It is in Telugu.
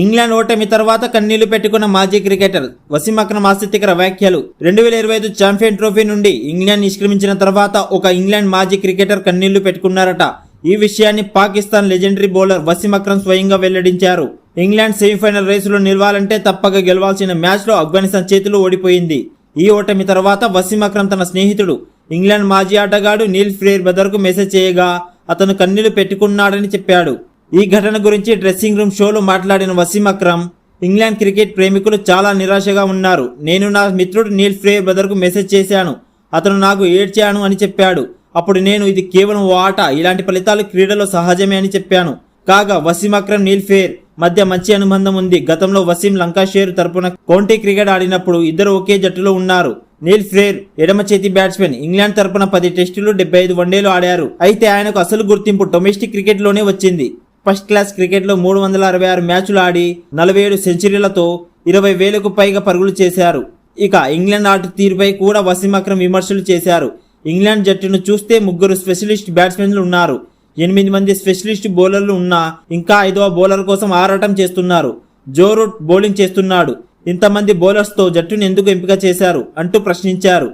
ఇంగ్లాండ్ ఓటమి తర్వాత కన్నీళ్లు పెట్టుకున్న మాజీ క్రికెటర్ వసీం అక్రమ్ ఆసక్తికర వ్యాఖ్యలు. 2025 ఛాంపియన్ ట్రోఫీ నుండి ఇంగ్లాండ్ నిష్క్రమించిన తర్వాత ఒక ఇంగ్లాండ్ మాజీ క్రికెటర్ కన్నీళ్లు పెట్టుకున్నారట. ఈ విషయాన్ని పాకిస్తాన్ లెజెండరీ బౌలర్ వసీం అక్రమ్ స్వయంగా వెల్లడించారు. ఇంగ్లాండ్ సెమీఫైనల్ రేసులో నిలవాలంటే తప్పక గెలవాల్సిన మ్యాచ్లో ఆఫ్ఘనిస్తాన్ చేతిలో ఓడిపోయింది. ఈ ఓటమి తర్వాత వసీం అక్రమ్ తన స్నేహితుడు ఇంగ్లాండ్ మాజీ ఆటగాడు నీల్ ఫేర్ బ్రదర్కు మెసేజ్ చేయగా అతను కన్నీళ్లు పెట్టుకున్నాడని చెప్పాడు. ఈ ఘటన గురించి డ్రెస్సింగ్ రూమ్ షోలో మాట్లాడిన వసీం అక్రమ్, ఇంగ్లాండ్ క్రికెట్ ప్రేమికులు చాలా నిరాశగా ఉన్నారు. నేను నా మిత్రుడు నీల్ ఫేర్ బ్రదర్కు మెసేజ్ చేశాను. అతను నాకు ఏడ్చాను అని చెప్పాడు. అప్పుడు నేను ఇది కేవలం ఓ ఆట, ఇలాంటి ఫలితాలు క్రీడలో సహజమే అని చెప్పాను. కాగా వసీం అక్రమ్ నీల్ ఫేర్ మధ్య మంచి అనుబంధం ఉంది. గతంలో వసీం లంకాషైర్ తరపున కౌంటీ క్రికెట్ ఆడినప్పుడు ఇద్దరు ఒకే జట్టులో ఉన్నారు. నీల్ ఫేర్ ఎడమ చేతి బ్యాట్స్మెన్. ఇంగ్లాండ్ తరపున 10 టెస్టులు 75 వన్డేలు ఆడారు. అయితే ఆయనకు అసలు గుర్తింపు డొమెస్టిక్ క్రికెట్ లోనే వచ్చింది. ఫస్ట్ క్లాస్ క్రికెట్లో 366 మ్యాచ్లు ఆడి 47 సెంచరీలతో 20,000కు పైగా పరుగులు చేశారు. ఇక ఇంగ్లాండ్ ఆట తీరుపై కూడా వసీం అక్రమ్ విమర్శలు చేశారు. ఇంగ్లాండ్ జట్టును చూస్తే 3 స్పెషలిస్ట్ బ్యాట్స్మెన్లు ఉన్నారు. 8 మంది స్పెషలిస్ట్ బౌలర్లు ఉన్నా ఇంకా 5వ బౌలర్ కోసం ఆరాటం చేస్తున్నారు. జో రూట్ బౌలింగ్ చేస్తున్నాడు. ఇంతమంది బౌలర్స్తో జట్టును ఎందుకు ఎంపిక చేశారు అంటూ ప్రశ్నించారు.